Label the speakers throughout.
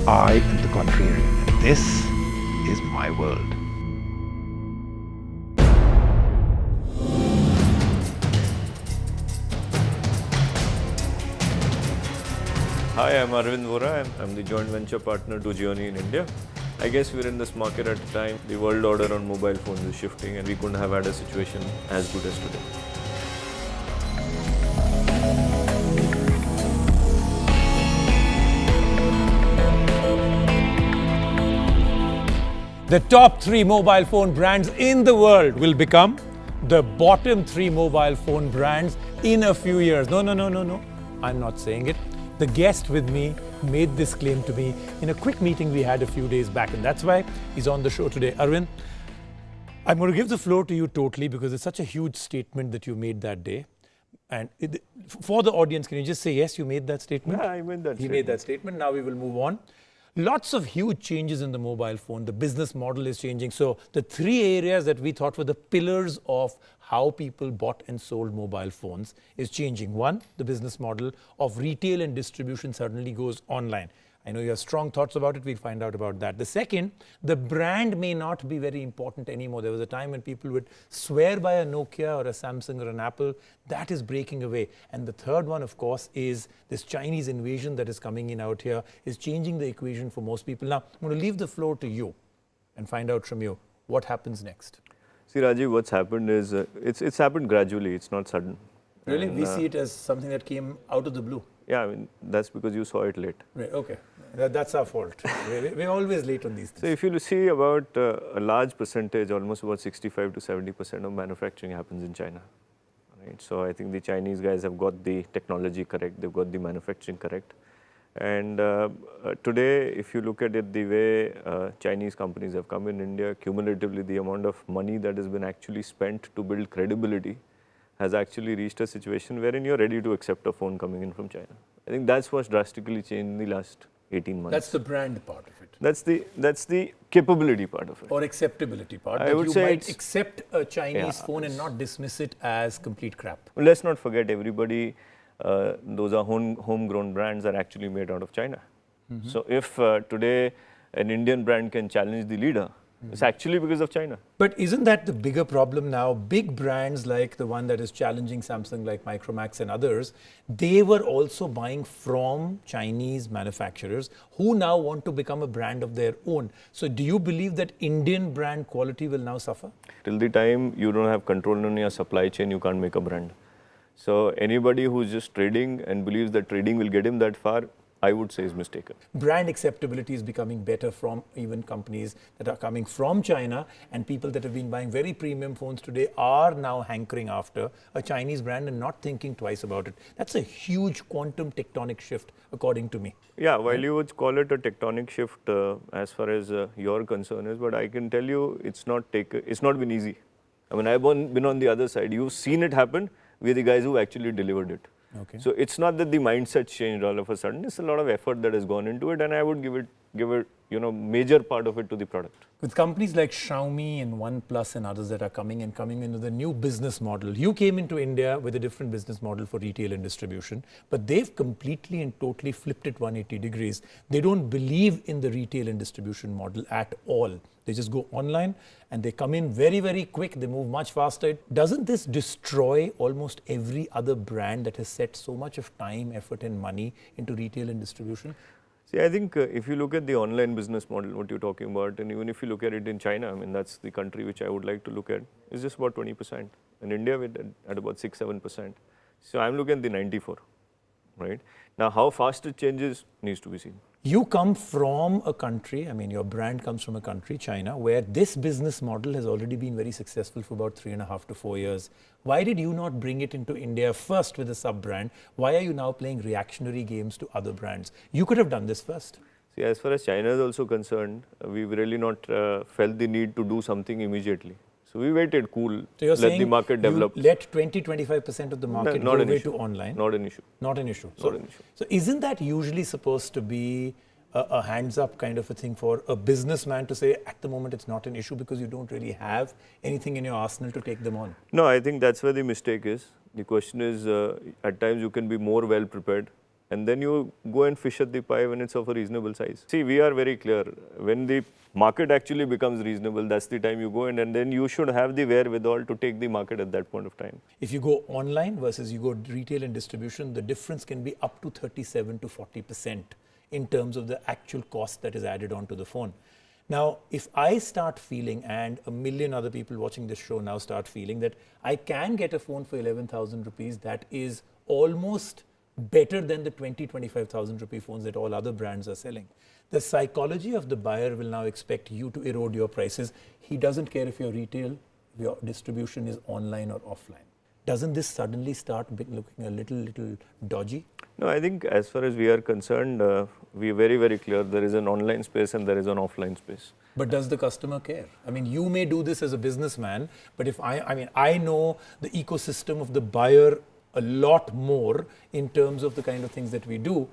Speaker 1: I am the contrarian, and this is my world.
Speaker 2: Hi, I'm Arvind Vora, and I'm the joint venture partner to Gionee in India. I guess we're in this market at a time the world order on mobile phones is shifting, and we couldn't have had a situation as good as today.
Speaker 3: The top 3 mobile phone brands in the world will become the bottom 3 mobile phone brands in a few years. No. I'm not saying it. The guest with me made this claim to me in a quick meeting we had a few days back, and that's why he's on the show today. Arvind, I'm going to give the floor to you totally because it's such a huge statement that you made that day. And for the audience, can you just say, yes, you made that statement?
Speaker 2: Yeah, I made that
Speaker 3: He made that statement. Now we will move on. Lots of huge changes in the mobile phone. The business model is changing. So the 3 areas that we thought were the pillars of how people bought and sold mobile phones is changing. 1, the business model of retail and distribution suddenly goes online. I know you have strong thoughts about it. We'll find out about that. The second, the brand may not be very important anymore. There was a time when people would swear by a Nokia or a Samsung or an Apple. That is breaking away. And the third one, of course, is this Chinese invasion that is coming in out here is changing the equation for most people. Now, I'm going to leave the floor to you and find out from you what happens next.
Speaker 2: See, Rajiv, what's happened is it's happened gradually. It's not sudden.
Speaker 3: Really? We see it as something that came out of the blue.
Speaker 2: Yeah, I mean, that's because you saw it late.
Speaker 3: Right, okay. That's our fault. We're always late on these things.
Speaker 2: So if you see about a large percentage, almost about 65 to 70% of manufacturing happens in China. Right? So I think the Chinese guys have got the technology correct. They've got the manufacturing correct. And today, if you look at it, the way Chinese companies have come in India, cumulatively the amount of money that has been actually spent to build credibility has actually reached a situation wherein you're ready to accept a phone coming in from China. I think that's what's drastically changed in the last 18 months.
Speaker 3: That's the brand part of it.
Speaker 2: That's the capability part of it.
Speaker 3: Or acceptability part.
Speaker 2: I would
Speaker 3: you
Speaker 2: say
Speaker 3: might accept a Chinese phone and not dismiss it as complete crap.
Speaker 2: Well, let's not forget everybody, those are homegrown brands are actually made out of China. So if today an Indian brand can challenge the leader, it's actually because of China.
Speaker 3: But isn't that the bigger problem now? Big brands like the one that is challenging Samsung, like Micromax and others, they were also buying from Chinese manufacturers who now want to become a brand of their own. So do you believe that Indian brand quality will now suffer?
Speaker 2: Till the time you don't have control on your supply chain, you can't make a brand. So anybody who's just trading and believes that trading will get him that far, I would say is mistaken.
Speaker 3: Brand acceptability is becoming better from even companies that are coming from China, and people that have been buying very premium phones today are now hankering after a Chinese brand and not thinking twice about it. That's a huge quantum tectonic shift, according to me.
Speaker 2: Yeah, while you would call it a tectonic shift as far as your concern is, but I can tell you it's not been easy. I mean, I've been on the other side. You've seen it happen. We're the guys who actually delivered it.
Speaker 3: Okay.
Speaker 2: So it's not that the mindset changed all of a sudden. It's a lot of effort that has gone into it, and I would give it major part of it to the product.
Speaker 3: With companies like Xiaomi and OnePlus and others that are coming into the new business model, you came into India with a different business model for retail and distribution, but they've completely and totally flipped it 180 degrees. They don't believe in the retail and distribution model at all. They just go online and they come in very, very quick. They move much faster. Doesn't this destroy almost every other brand that has set so much of time, effort and money into retail and distribution?
Speaker 2: See, I think if you look at the online business model, what you're talking about, and even if you look at it in China, I mean, that's the country which I would like to look at, is just about 20%. In India, we're at about 6-7%. So I'm looking at the 94, right? Now, how fast it changes needs to be seen.
Speaker 3: You come from a country, I mean, your brand comes from a country, China, where this business model has already been very successful for about 3.5 to 4 years. Why did you not bring it into India first with a sub-brand? Why are you now playing reactionary games to other brands? You could have done this first.
Speaker 2: See, as far as China is also concerned, we've really not felt the need to do something immediately. So we waited cool,
Speaker 3: so you're
Speaker 2: let the market develop.
Speaker 3: Let 20-25% of the market go away to online?
Speaker 2: Not an issue.
Speaker 3: Not an issue.
Speaker 2: Not an issue.
Speaker 3: So isn't that usually supposed to be a hands-up kind of a thing for a businessman to say, at the moment it's not an issue because you don't really have anything in your arsenal to take them on?
Speaker 2: No, I think that's where the mistake is. The question is, at times you can be more well prepared and then you go and fish at the pie when it's of a reasonable size. See, we are very clear. When the market actually becomes reasonable, that's the time you go in, and then you should have the wherewithal to take the market at that point of time.
Speaker 3: If you go online versus you go retail and distribution, the difference can be up to 37 to 40% in terms of the actual cost that is added onto the phone. Now, if I start feeling, and a million other people watching this show now start feeling, that I can get a phone for 11,000 rupees that is almost better than the 20-25,000 rupee phones that all other brands are selling, the psychology of the buyer will now expect you to erode your prices. He doesn't care if your retail, your distribution is online or offline. Doesn't this suddenly start looking a little dodgy?
Speaker 2: No, I think as far as we are concerned, we are very, very clear there is an online space and there is an offline space.
Speaker 3: But does the customer care? I mean, you may do this as a businessman, but if I know the ecosystem of the buyer a lot more in terms of the kind of things that we do.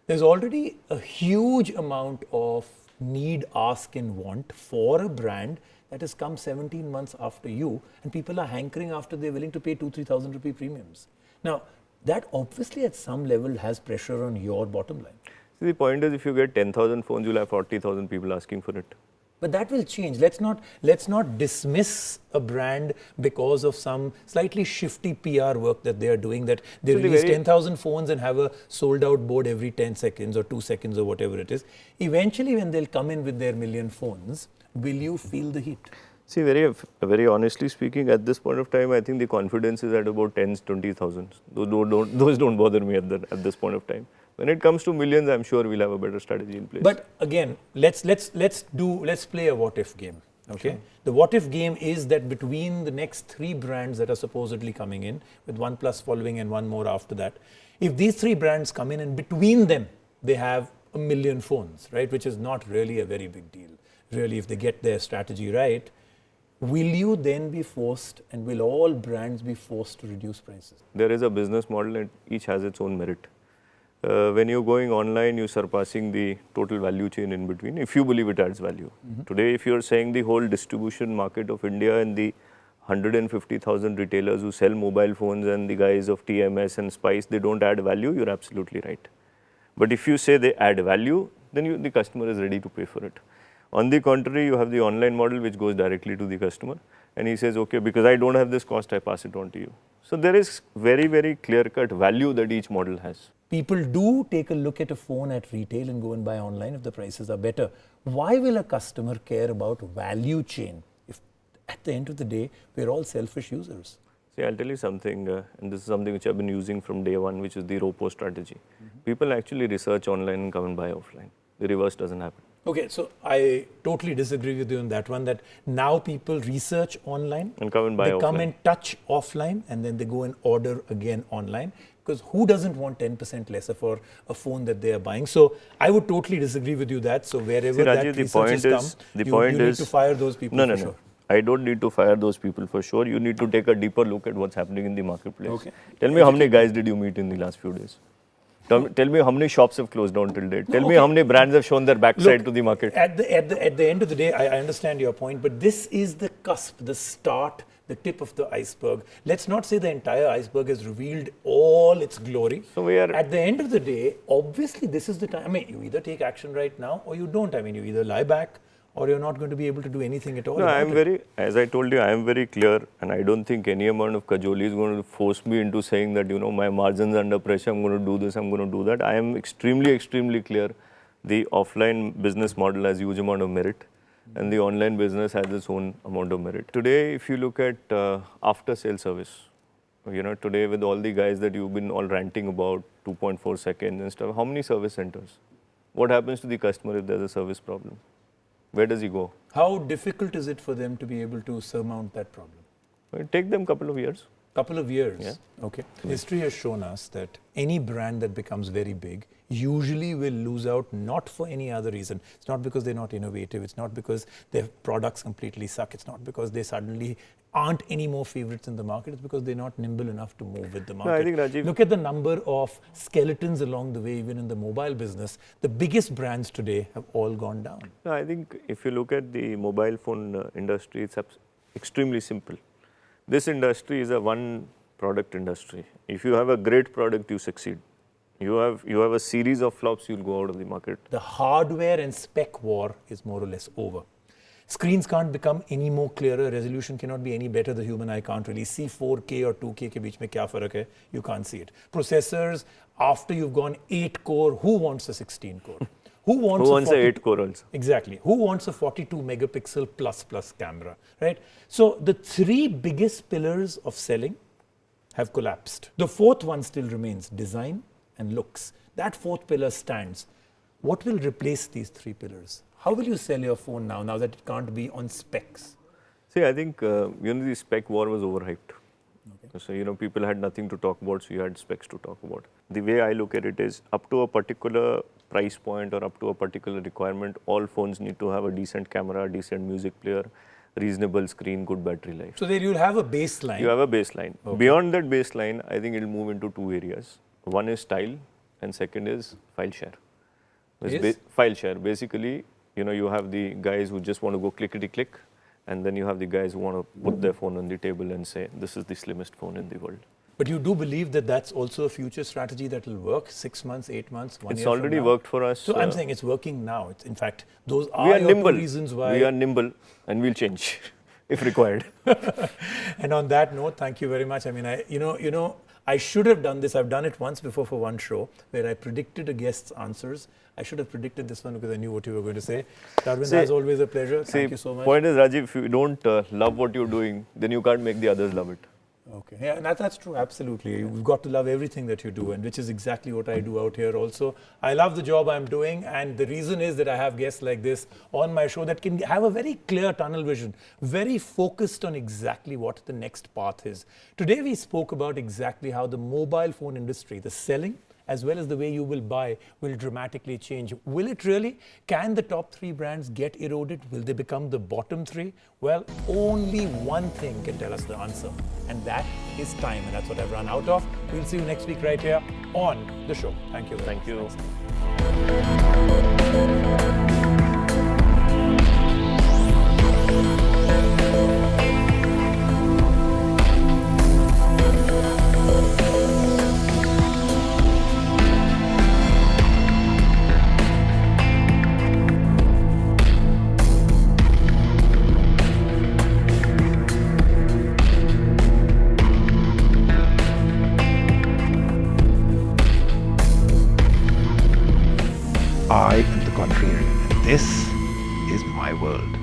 Speaker 3: There's already a huge amount of need, ask and want for a brand that has come 17 months after you, and people are hankering after, they're willing to pay 2,000-3,000 rupee premiums. Now, that obviously at some level has pressure on your bottom line.
Speaker 2: See, the point is, if you get 10,000 phones, you'll have 40,000 people asking for it.
Speaker 3: But that will change. Let's not dismiss a brand because of some slightly shifty PR work that they are doing, that they release 10,000 phones and have a sold out board every 10 seconds or 2 seconds or whatever it is. Eventually, when they'll come in with their million phones, will you feel the heat?
Speaker 2: See, very honestly speaking, at this point of time, I think the confidence is at about 10s, 20,000. Those don't bother me at this point of time. When it comes to millions, I'm sure we'll have a better strategy in place.
Speaker 3: But again, let's play a what if game. Okay, sure. The what if game is that between the next 3 brands that are supposedly coming in, with OnePlus following and one more after that, if these 3 brands come in and between them they have a million phones, right, which is not really a very big deal, really, if they get their strategy right, will you then be forced, and will all brands be forced to reduce prices?
Speaker 2: There is a business model and each has its own merit. When you're going online, you're surpassing the total value chain in between, if you believe it adds value. Mm-hmm. Today, if you're saying the whole distribution market of India and the 150,000 retailers who sell mobile phones and the guys of TMS and Spice, they don't add value, you're absolutely right. But if you say they add value, then the customer is ready to pay for it. On the contrary, you have the online model which goes directly to the customer, and he says, okay, because I don't have this cost, I pass it on to you. So there is very, very clear-cut value that each model has.
Speaker 3: People do take a look at a phone at retail and go and buy online if the prices are better. Why will a customer care about value chain if at the end of the day, we're all selfish users?
Speaker 2: See, I'll tell you something, and this is something which I've been using from day one, which is the ROPO strategy. Mm-hmm. People actually research online and come and buy offline. The reverse doesn't happen.
Speaker 3: Okay, so I totally disagree with you on that one, that now people research online
Speaker 2: and come and buy offline.
Speaker 3: They come and touch offline and then they go and order again online. Because who doesn't want 10% lesser for a phone that they are buying? So I would totally disagree with you that. So wherever that research has come, you need to fire those people for sure.
Speaker 2: I don't need to fire those people for sure. You need to take a deeper look at what's happening in the marketplace. Okay. Tell me how many guys did you meet in the last few days? Tell me how many shops have closed down till date. Tell me how many brands have shown their backside to the market.
Speaker 3: At the end of the day, I understand your point, but this is the cusp, the start, the tip of the iceberg. Let's not say the entire iceberg has revealed all its glory. So at the end of the day, obviously this is the time. I mean, you either take action right now or you don't. I mean, you either lie back or you're not going to be able to do anything at all.
Speaker 2: No, as I told you, I am very clear, and I don't think any amount of cajoli is going to force me into saying that, my margins are under pressure, I'm going to do this, I'm going to do that. I am extremely, extremely clear. The offline business model has huge amount of merit, and the online business has its own amount of merit. Today, if you look at after-sale service, today with all the guys that you've been all ranting about, 2.4 seconds and stuff, how many service centers? What happens to the customer if there's a service problem? Where does he go?
Speaker 3: How difficult is it for them to be able to surmount that problem?
Speaker 2: It take them a couple of years.
Speaker 3: Couple of years?
Speaker 2: Yeah.
Speaker 3: Okay. History has shown us that any brand that becomes very big usually will lose out not for any other reason. It's not because they're not innovative. It's not because their products completely suck. It's not because they suddenly aren't any more favorites in the market. It's because they're not nimble enough to move with the market.
Speaker 2: No, I think, Rajiv,
Speaker 3: look at the number of skeletons along the way, even in the mobile business. The biggest brands today have all gone down.
Speaker 2: No, I think if you look at the mobile phone industry, it's extremely simple. This industry is a one product industry. If you have a great product, you succeed. You have a series of flops, you'll go out of the market.
Speaker 3: The hardware and spec war is more or less over. Screens can't become any more clearer. Resolution cannot be any better. The human eye can't really see 4K or 2K के बीच में क्या फर्क है? You can't see it. Processors, after you've gone 8 core, who wants a 16 core? Who wants
Speaker 2: a 8 core also?
Speaker 3: Exactly. Who wants a 42 megapixel plus camera, right? So the three biggest pillars of selling have collapsed. The fourth one still remains, design and looks. That fourth pillar stands. What will replace these three pillars? How will you sell your phone now that it can't be on specs?
Speaker 2: See, I think, the spec war was overhyped. Okay. So, people had nothing to talk about, so you had specs to talk about. The way I look at it is, up to a particular price point or up to a particular requirement, all phones need to have a decent camera, decent music player, reasonable screen, good battery life.
Speaker 3: So there you'll have a baseline.
Speaker 2: You have a baseline. Okay. Beyond that baseline, I think it'll move into two areas. One is style and second is file share.
Speaker 3: Yes?
Speaker 2: File share. Basically, you have the guys who just want to go clickety-click, and then you have the guys who want to put their phone on the table and say, this is the slimmest phone in the world.
Speaker 3: But you do believe that that's also a future strategy that will work 6 months, 8 months, 1 year
Speaker 2: It's already
Speaker 3: from now?
Speaker 2: worked for us.
Speaker 3: So I'm saying it's working now. In fact, those are your two reasons why.
Speaker 2: We are nimble and we'll change if required.
Speaker 3: And on that note, thank you very much. I mean, I should have done this. I've done it once before for one show where I predicted a guest's answers. I should have predicted this one because I knew what you were going to say. Darwin, as always, a pleasure. Thank you so much.
Speaker 2: Point is, Rajiv, if you don't love what you're doing, then you can't make the others love it.
Speaker 3: Okay, yeah, and that's true, absolutely. You've got to love everything that you do, and which is exactly what I do out here also. I love the job I'm doing, and the reason is that I have guests like this on my show that can have a very clear tunnel vision, very focused on exactly what the next path is. Today we spoke about exactly how the mobile phone industry, the selling, as well as the way you will buy, will dramatically change. Will it really? Can the top 3 brands get eroded? Will they become the bottom 3? Well, only one thing can tell us the answer, and that is time. And that's what I've run out of. We'll see you next week right here on the show. Thank you.
Speaker 2: Thank you.
Speaker 1: I am the contrarian, and this is my world.